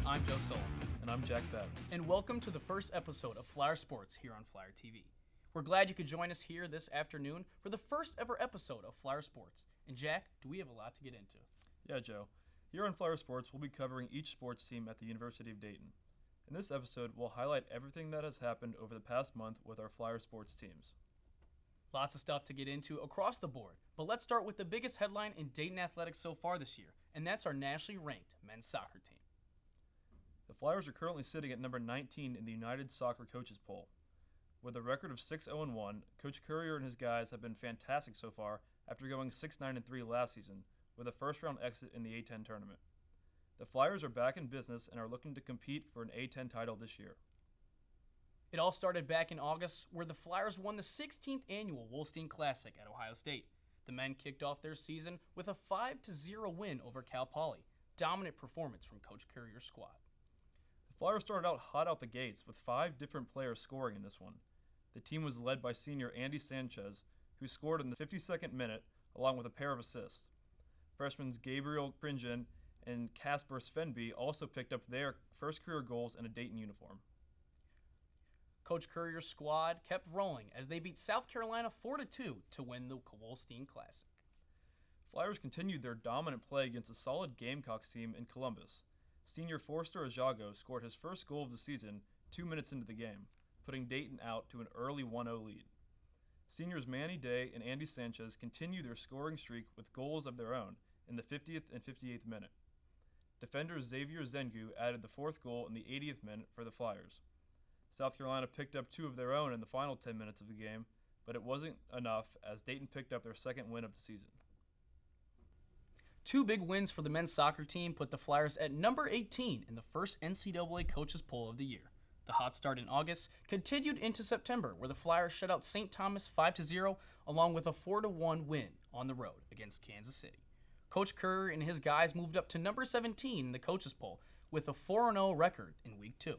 I'm Joe Sullivan. And I'm Jack Babb. And welcome to the first episode of Flyer Sports here on Flyer TV. We're glad you could join us here this afternoon for the first ever episode of Flyer Sports. And Jack, do we have a lot to get into? Yeah, Joe. Here on Flyer Sports, we'll be covering each sports team at the University of Dayton. In this episode, we'll highlight everything that has happened over the past month with our Flyer sports teams. Lots of stuff to get into across the board, but let's start with the biggest headline in Dayton athletics so far this year, and that's our nationally ranked men's soccer team. The Flyers are currently sitting at number 19 in the United Soccer Coaches Poll. With a record of 6-0-1, Coach Currier and his guys have been fantastic so far after going 6-9-3 last season, with a first-round exit in the A10 tournament. The Flyers are back in business and are looking to compete for an A10 title this year. It all started back in August, where the Flyers won the 16th annual Wolstein Classic at Ohio State. The men kicked off their season with a 5-0 win over Cal Poly. Dominant performance from Coach Currier's squad. The Flyers started out hot out the gates with 5 different players scoring in this one. The team was led by senior Andy Sanchez, who scored in the 52nd minute along with a pair of assists. Freshmen Gabriel Pringen and Casper Svenby also picked up their first career goals in a Dayton uniform. Coach Currier's squad kept rolling as they beat South Carolina 4-2 to win the Wolstein Classic. Flyers continued their dominant play against a solid Gamecocks team in Columbus. Senior Forster Ajago scored his first goal of the season 2 minutes into the game, putting Dayton out to an early 1-0 lead. Seniors Manny Day and Andy Sanchez continued their scoring streak with goals of their own in the 50th and 58th minute. Defender Xavier Zengu added the 4th goal in the 80th minute for the Flyers. South Carolina picked up 2 of their own in the final 10 minutes of the game, but it wasn't enough as Dayton picked up their second win of the season. 2 big wins for the men's soccer team put the Flyers at number 18 in the first NCAA Coaches Poll of the year. The hot start in August continued into September, where the Flyers shut out St. Thomas 5-0, along with a 4-1 win on the road against Kansas City. Coach Currier and his guys moved up to number 17 in the Coaches Poll with a 4-0 record in Week 2.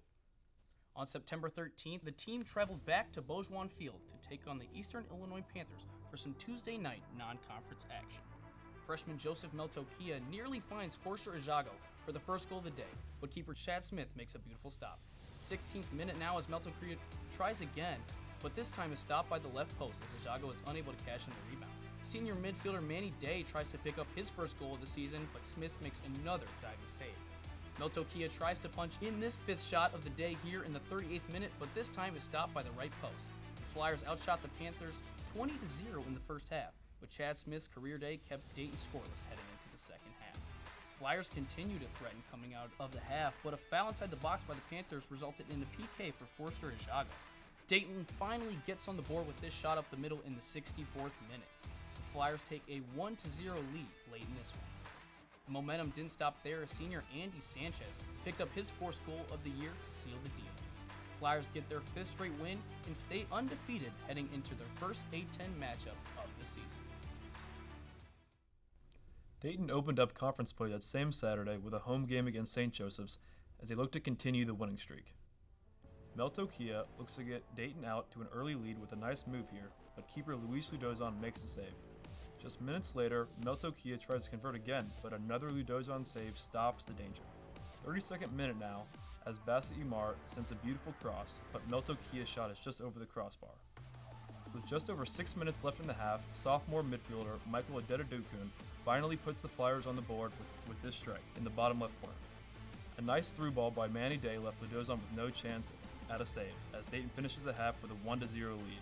On September 13th, the team traveled back to Beaujoin Field to take on the Eastern Illinois Panthers for some Tuesday night non-conference action. Freshman Joseph Meltokia nearly finds Forster Ajago for the first goal of the day, but keeper Chad Smith makes a beautiful stop. 16th minute now as Meltokia tries again, but this time is stopped by the left post as Ajago is unable to cash in the rebound. Senior midfielder Manny Day tries to pick up his first goal of the season, but Smith makes another diving save. Meltokia tries to punch in this 5th shot of the day here in the 38th minute, but this time is stopped by the right post. The Flyers outshot the Panthers 20-0 in the first half, but Chad Smith's career day kept Dayton scoreless heading into the second half. Flyers continued to threaten coming out of the half, but a foul inside the box by the Panthers resulted in a PK for Forster Ajago. Dayton finally gets on the board with this shot up the middle in the 64th minute. The Flyers take a 1-0 lead late in this one. The momentum didn't stop there as senior Andy Sanchez picked up his 4th goal of the year to seal the deal. Flyers get their 5th straight win and stay undefeated heading into their first A10 matchup of the season. Dayton opened up conference play that same Saturday with a home game against St. Joseph's as they look to continue the winning streak. Meltokia looks to get Dayton out to an early lead with a nice move here, but keeper Luis Ludozon makes the save. Just minutes later, Meltokia tries to convert again, but another Ludozon save stops the danger. 32nd minute now, as Bassett Umar sends a beautiful cross, but Meltokia's shot is just over the crossbar. With just over 6 minutes left in the half, sophomore midfielder Michael Adedokun finally puts the Flyers on the board with this strike in the bottom left corner. A nice through ball by Manny Day left Ludozon with no chance at a save, as Dayton finishes the half with a 1-0 lead.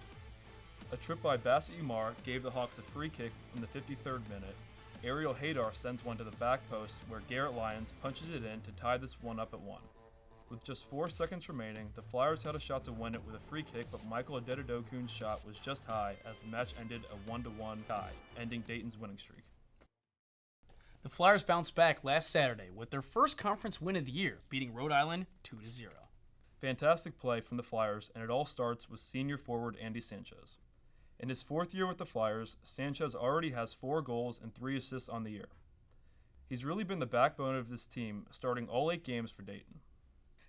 A trip by Bassett Umar gave the Hawks a free kick in the 53rd minute. Ariel Haydar sends one to the back post where Garrett Lyons punches it in to tie this one up at 1. With just 4 seconds remaining, the Flyers had a shot to win it with a free kick, but Michael Adedokun's shot was just high as the match ended a 1-1 tie, ending Dayton's winning streak. The Flyers bounced back last Saturday with their first conference win of the year, beating Rhode Island 2-0. Fantastic play from the Flyers, and it all starts with senior forward Andy Sanchez. In his 4th year with the Flyers, Sanchez already has 4 goals and 3 assists on the year. He's really been the backbone of this team, starting all 8 games for Dayton.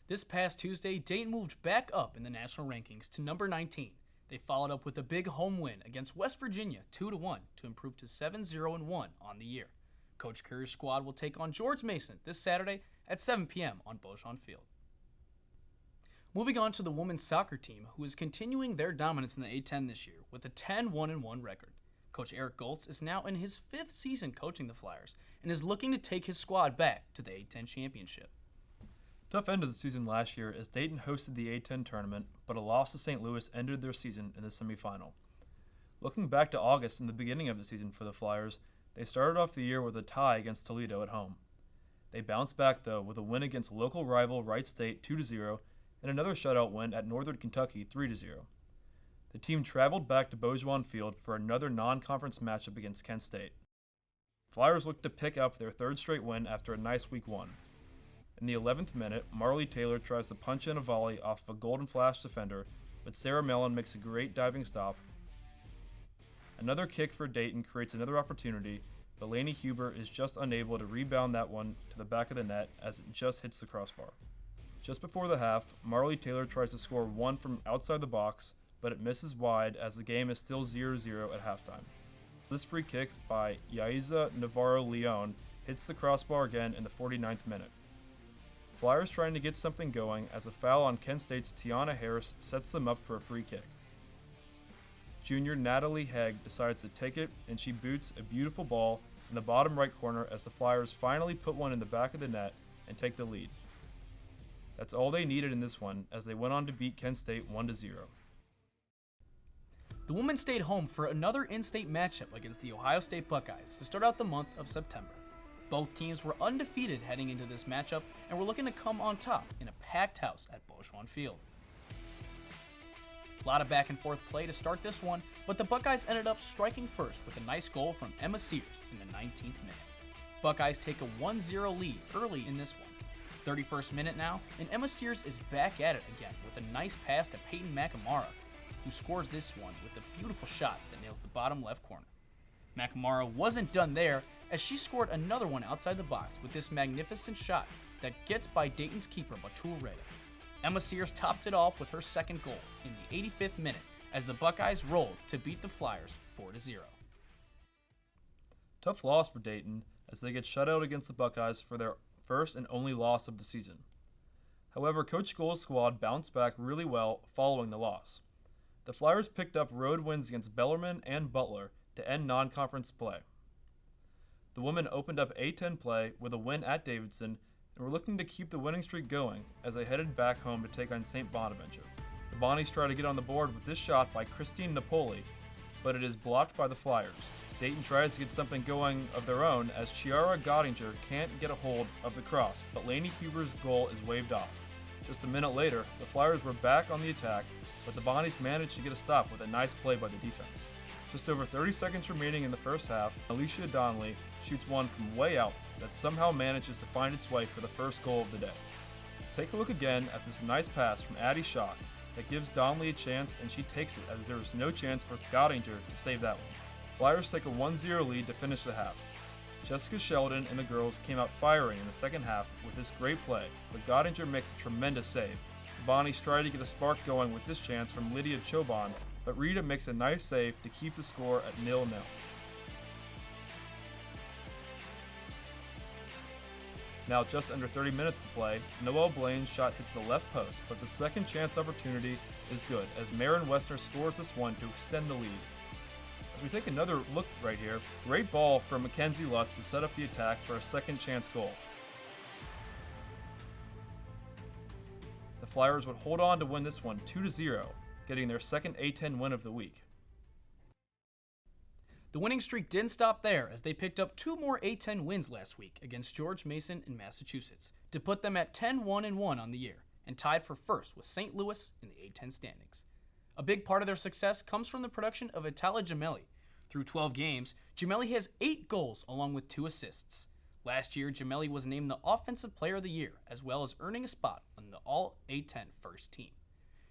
This past Tuesday, Dayton moved back up in the national rankings to number 19. They followed up with a big home win against West Virginia 2-1 to improve to 7-0-1 on the year. Coach Currier's squad will take on George Mason this Saturday at 7 p.m. on Beauchamp Field. Moving on to the women's soccer team, who is continuing their dominance in the A10 this year with a 10-1-1 record. Coach Eric Goltz is now in his 5th season coaching the Flyers and is looking to take his squad back to the A10 championship. Tough end of the season last year as Dayton hosted the A10 tournament, but a loss to St. Louis ended their season in the semifinal. Looking back to August and the beginning of the season for the Flyers, they started off the year with a tie against Toledo at home. They bounced back, though, with a win against local rival Wright State 2-0 and another shutout win at Northern Kentucky 3-0. The team traveled back to Beauchamp Field for another non-conference matchup against Kent State. Flyers looked to pick up their 3rd straight win after a nice week 1. In the 11th minute, Marley Taylor tries to punch in a volley off of a Golden Flash defender, but Sarah Mellon makes a great diving stop. Another kick for Dayton creates another opportunity, but Lainey Huber is just unable to rebound that one to the back of the net as it just hits the crossbar. Just before the half, Marley Taylor tries to score one from outside the box, but it misses wide as the game is still 0-0 at halftime. This free kick by Yaiza Navarro-Leon hits the crossbar again in the 49th minute. Flyers trying to get something going as a foul on Kent State's Tiana Harris sets them up for a free kick. Junior Natalie Hegg decides to take it, and she boots a beautiful ball in the bottom right corner as the Flyers finally put one in the back of the net and take the lead. That's all they needed in this one as they went on to beat Kent State 1-0. The women stayed home for another in-state matchup against the Ohio State Buckeyes to start out the month of September. Both teams were undefeated heading into this matchup and were looking to come on top in a packed house at Beauchamp Field. A lot of back and forth play to start this one, but the Buckeyes ended up striking first with a nice goal from Emma Sears in the 19th minute. Buckeyes take a 1-0 lead early in this one. 31st minute now, and Emma Sears is back at it again with a nice pass to Peyton McAmara, who scores this one with a beautiful shot that nails the bottom left corner. McAmara wasn't done there, as she scored another one outside the box with this magnificent shot that gets by Dayton's keeper Batul Reda. Emma Sears topped it off with her 2nd goal in the 85th minute as the Buckeyes rolled to beat the Flyers 4-0. Tough loss for Dayton as they get shut out against the Buckeyes for their first and only loss of the season. However, Coach Scholl's squad bounced back really well following the loss. The Flyers picked up road wins against Bellarmine and Butler to end non-conference play. The women opened up A10 play with a win at Davidson and were looking to keep the winning streak going as they headed back home to take on St. Bonaventure. The Bonnies try to get on the board with this shot by Christine Napoli, but it is blocked by the Flyers. Dayton tries to get something going of their own as Chiara Gottinger can't get a hold of the cross, but Lainey Huber's goal is waved off. Just a minute later, the Flyers were back on the attack, but the Bonnies managed to get a stop with a nice play by the defense. Just over 30 seconds remaining in the first half, Alicia Donnelly shoots one from way out that somehow manages to find its way for the first goal of the day. Take a look again at this nice pass from Addie Schock that gives Donnelly a chance, and she takes it as there is no chance for Gottinger to save that one. Flyers take a 1-0 lead to finish the half. Jessica Sheldon and the girls came out firing in the second half with this great play, but Gottinger makes a tremendous save. The Bonnies try to get a spark going with this chance from Lydia Choban, but Rita makes a nice save to keep the score at 0-0. Now just under 30 minutes to play, Noelle Blaine's shot hits the left post, but the second chance opportunity is good as Marin Westner scores this one to extend the lead. As we take another look right here, great ball from Mackenzie Lutz to set up the attack for a second chance goal. The Flyers would hold on to win this one 2-0, getting their second A10 win of the week. The winning streak didn't stop there as they picked up 2 more A10 wins last week against George Mason in Massachusetts to put them at 10-1-1 on the year and tied for first with St. Louis in the A10 standings. A big part of their success comes from the production of Italia Gemelli. Through 12 games, Gemelli has 8 goals along with 2 assists. Last year, Gemelli was named the Offensive Player of the Year as well as earning a spot on the All-A10 first team.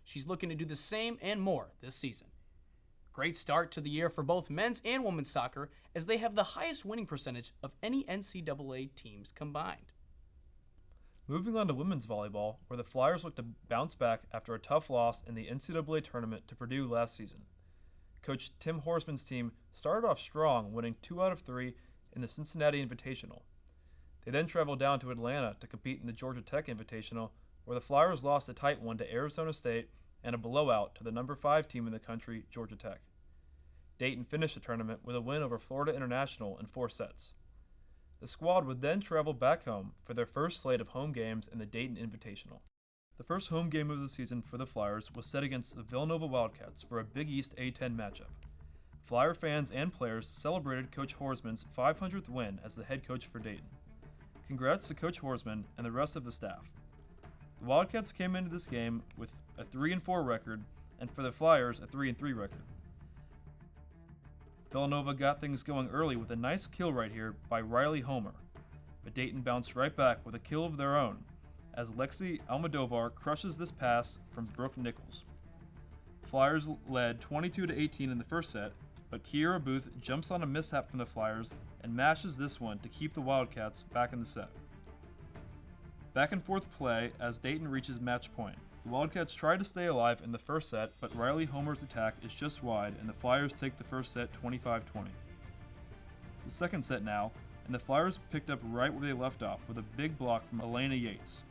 She's looking to do the same and more this season. Great start to the year for both men's and women's soccer as they have the highest winning percentage of any NCAA teams combined. Moving on to women's volleyball, where the Flyers look to bounce back after a tough loss in the NCAA tournament to Purdue last season. Coach Tim Horsman's team started off strong, winning 2 out of 3 in the Cincinnati Invitational. They then traveled down to Atlanta to compete in the Georgia Tech Invitational, where the Flyers lost a tight one to Arizona State and a blowout to the number 5 team in the country, Georgia Tech. Dayton finished the tournament with a win over Florida International in 4 sets. The squad would then travel back home for their first slate of home games in the Dayton Invitational. The first home game of the season for the Flyers was set against the Villanova Wildcats for a Big East A-10 matchup. Flyer fans and players celebrated Coach Horsman's 500th win as the head coach for Dayton. Congrats to Coach Horsman and the rest of the staff. The Wildcats came into this game with a 3-4 record, and for the Flyers, a 3-3 record. Villanova got things going early with a nice kill right here by Riley Homer, but Dayton bounced right back with a kill of their own, as Lexi Almodovar crushes this pass from Brooke Nichols. Flyers led 22-18 in the first set, but Kiera Booth jumps on a mishap from the Flyers and mashes this one to keep the Wildcats back in the set. Back and forth play as Dayton reaches match point. The Wildcats try to stay alive in the first set, but Riley Homer's attack is just wide and the Flyers take the first set 25-20. It's the second set now, and the Flyers picked up right where they left off with a big block from Elena Yates.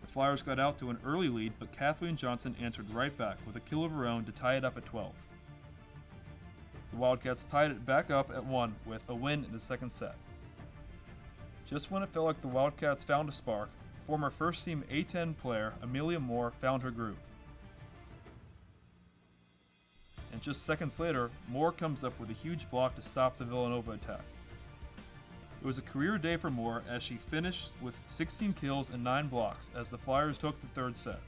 The Flyers got out to an early lead, but Kathleen Johnson answered right back with a kill of her own to tie it up at 12. The Wildcats tied it back up at 1 with a win in the second set. Just when it felt like the Wildcats found a spark, former first-team A-10 player Amelia Moore found her groove. And just seconds later, Moore comes up with a huge block to stop the Villanova attack. It was a career day for Moore as she finished with 16 kills and 9 blocks as the Flyers took the third set.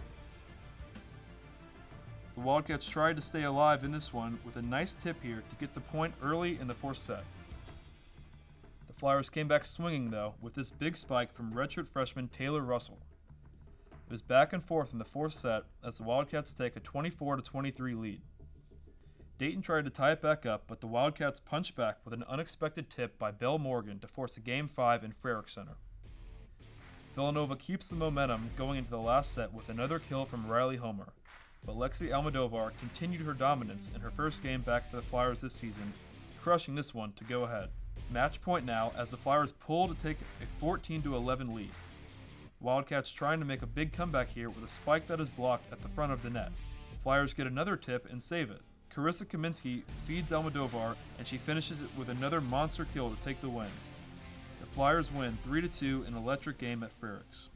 The Wildcats tried to stay alive in this one with a nice tip here to get the point early in the fourth set. The Flyers came back swinging though with this big spike from redshirt freshman Taylor Russell. It was back and forth in the fourth set as the Wildcats take a 24-23 lead. Dayton tried to tie it back up, but the Wildcats punched back with an unexpected tip by Belle Morgan to force a Game 5 in Frerick Center. Villanova keeps the momentum going into the last set with another kill from Riley Homer, but Lexi Almodovar continued her dominance in her first game back for the Flyers this season, crushing this one to go ahead. Match point now as the Flyers pull to take a 14-11 lead. Wildcats trying to make a big comeback here with a spike that is blocked at the front of the net. Flyers get another tip and save it. Carissa Kaminsky feeds Almodovar and she finishes it with another monster kill to take the win. The Flyers win 3-2 in an electric game at Frericks.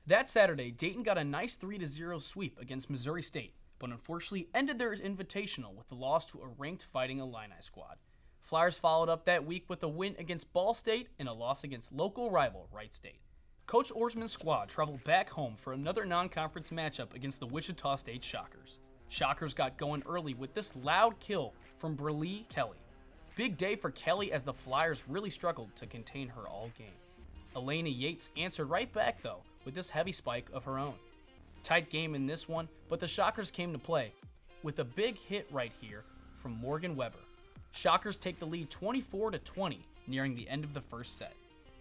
That Saturday, Dayton got a nice 3-0 sweep against Missouri State, but unfortunately ended their invitational with the loss to a ranked Fighting Illini squad. Flyers followed up that week with a win against Ball State and a loss against local rival Wright State. Coach Orsman's squad traveled back home for another non-conference matchup against the Wichita State Shockers. Shockers got going early with this loud kill from Brlee Kelly. Big day for Kelly as the Flyers really struggled to contain her all game. Elena Yates answered right back though with this heavy spike of her own. Tight game in this one, but the Shockers came to play with a big hit right here from Morgan Weber. Shockers take the lead 24-20 nearing the end of the first set.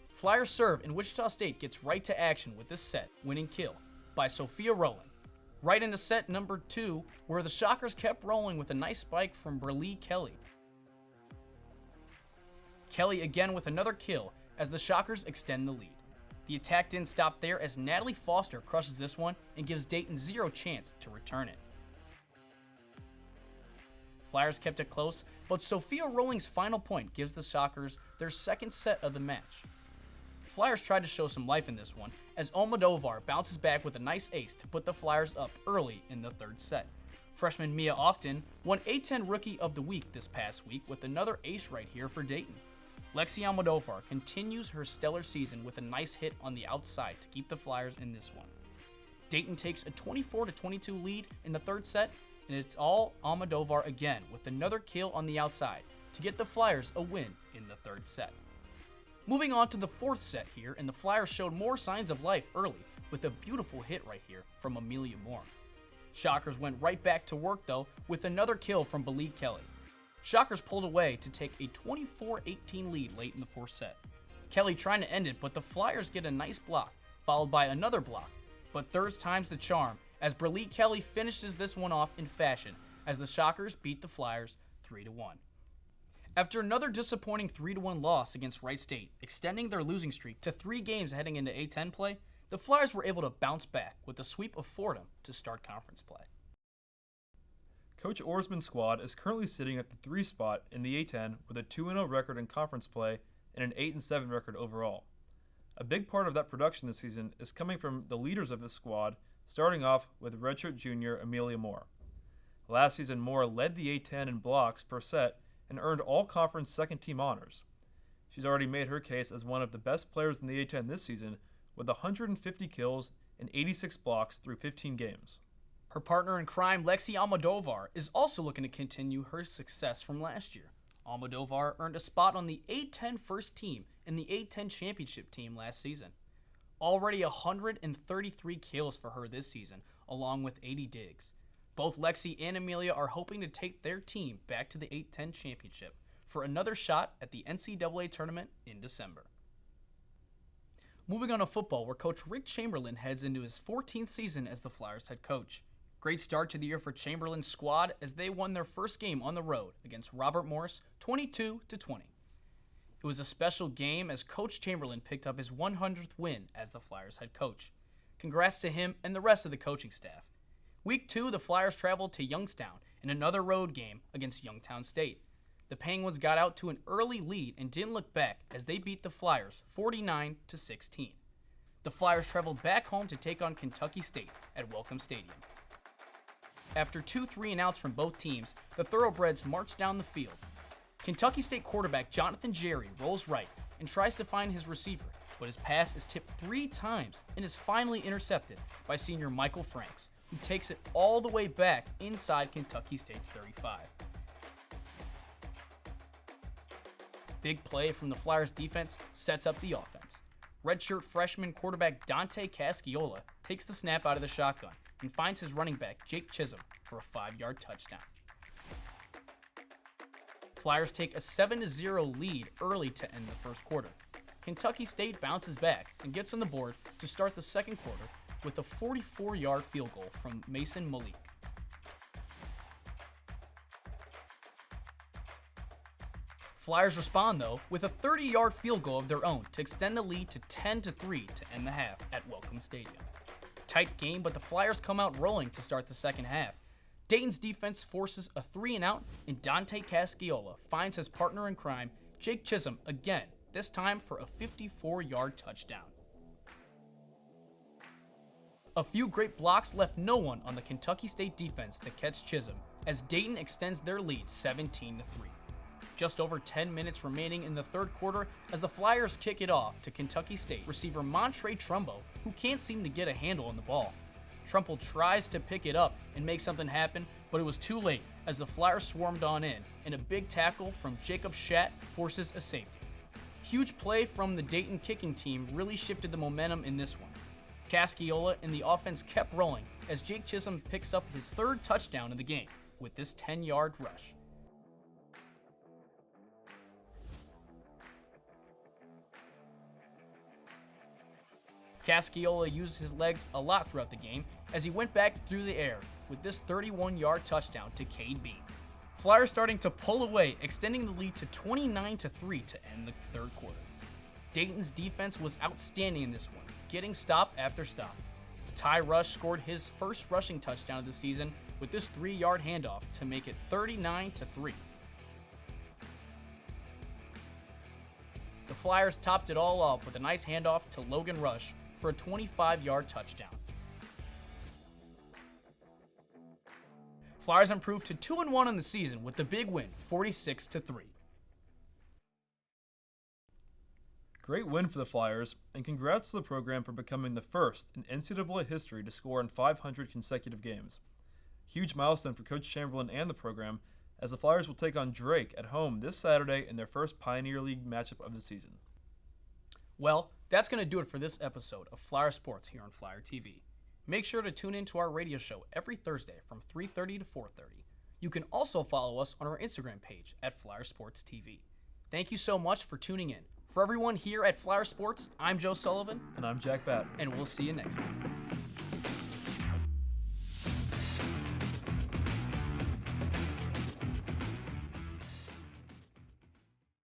Flyers serve and Wichita State gets right to action with this set winning kill by Sophia Rowland. Right into set number 2 where the Shockers kept rolling with a nice spike from Brlee Kelly. Kelly again with another kill as the Shockers extend the lead. The attack didn't stop there as Natalie Foster crushes this one and gives Dayton zero chance to return it. Flyers kept it close, but Sophia Rowling's final point gives the Shockers their second set of the match. Flyers tried to show some life in this one as Almodovar bounces back with a nice ace to put the Flyers up early in the third set. Freshman Mia Often won A-10 Rookie of the Week this past week with another ace right here for Dayton. Lexi Almodovar continues her stellar season with a nice hit on the outside to keep the Flyers in this one. Dayton takes a 24-22 lead in the third set, and it's all Almodovar again with another kill on the outside to get the Flyers a win in the third set. Moving on to the fourth set here, and the Flyers showed more signs of life early with a beautiful hit right here from Amelia Moore. Shockers went right back to work though with another kill from Brlee Kelly. Shockers pulled away to take a 24-18 lead late in the fourth set. Kelly trying to end it, but the Flyers get a nice block, followed by another block. But third time's the charm, as Brlee Kelly finishes this one off in fashion, as the Shockers beat the Flyers 3-1. After another disappointing 3-1 loss against Wright State, extending their losing streak to 3 games heading into A10 play, the Flyers were able to bounce back with a sweep of Fordham to start conference play. Coach Orsman's squad is currently sitting at the 3 spot in the A10 with a 2-0 record in conference play and an 8-7 record overall. A big part of that production this season is coming from the leaders of this squad, starting off with redshirt junior Amelia Moore. Last season, Moore led the A10 in blocks per set and earned all-conference second-team honors. She's already made her case as one of the best players in the A10 this season, with 150 kills and 86 blocks through 15 games. Her partner in crime, Lexi Almodovar, is also looking to continue her success from last year. Almodovar earned a spot on the A10 first team and the A10 championship team last season. Already 133 kills for her this season, along with 80 digs. Both Lexi and Amelia are hoping to take their team back to the A10 championship for another shot at the NCAA tournament in December. Moving on to football, where Coach Rick Chamberlain heads into his 14th season as the Flyers head coach. Great start to the year for Chamberlain's squad as they won their first game on the road against Robert Morris 22-20. It was a special game as Coach Chamberlain picked up his 100th win as the Flyers head coach. Congrats to him and the rest of the coaching staff. Week 2, the Flyers traveled to Youngstown in another road game against Youngstown State. The Penguins got out to an early lead and didn't look back as they beat the Flyers 49-16. The Flyers traveled back home to take on Kentucky State at Welcome Stadium. After 2 3-and-outs from both teams, the Thoroughbreds marched down the field. Kentucky State quarterback Jonathan Jerry rolls right and tries to find his receiver, but his pass is tipped 3 times and is finally intercepted by senior Michael Franks, who takes it all the way back inside Kentucky State's 35. Big play from the Flyers defense sets up the offense. Redshirt freshman quarterback Dante Casciola takes the snap out of the shotgun and finds his running back Jake Chisholm for a 5-yard touchdown. Flyers take a 7-0 lead early to end the first quarter. Kentucky State bounces back and gets on the board to start the second quarter with a 44-yard field goal from Mason Malik. Flyers respond, though, with a 30-yard field goal of their own to extend the lead to 10-3 to end the half at Welcome Stadium. Tight game, but the Flyers come out rolling to start the second half. Dayton's defense forces a 3-and-out, and Dante Casciola finds his partner in crime, Jake Chisholm, again, this time for a 54-yard touchdown. A few great blocks left no one on the Kentucky State defense to catch Chisholm, as Dayton extends their lead 17-3. Just over 10 minutes remaining in the third quarter as the Flyers kick it off to Kentucky State receiver Montre Trumbo, who can't seem to get a handle on the ball. Trumbo tries to pick it up and make something happen, but it was too late as the Flyers swarmed on in, and a big tackle from Jacob Schatt forces a safety. Huge play from the Dayton kicking team really shifted the momentum in this one. Casciola and the offense kept rolling as Jake Chisholm picks up his 3rd touchdown of the game with this 10-yard rush. Casciola used his legs a lot throughout the game as he went back through the air with this 31-yard touchdown to Cade Bean. Flyers starting to pull away, extending the lead to 29-3 to end the third quarter. Dayton's defense was outstanding in this one, getting stop after stop. Ty Rush scored his first rushing touchdown of the season with this 3-yard handoff to make it 39-3. The Flyers topped it all off with a nice handoff to Logan Rush for a 25-yard touchdown. Flyers improved to 2-1 in the season with the big win, 46-3. Great win for the Flyers, and congrats to the program for becoming the first in NCAA history to score in 500 consecutive games. Huge milestone for Coach Chamberlain and the program, as the Flyers will take on Drake at home this Saturday in their first Pioneer League matchup of the season. Well, that's going to do it for this episode of Flyer Sports here on Flyer TV. Make sure to tune in to our radio show every Thursday from 3:30 to 4:30. You can also follow us on our Instagram page at Flyer Sports TV. Thank you so much for tuning in. For everyone here at Flyer Sports, I'm Joe Sullivan. And I'm Jack Batten. And we'll see you next time.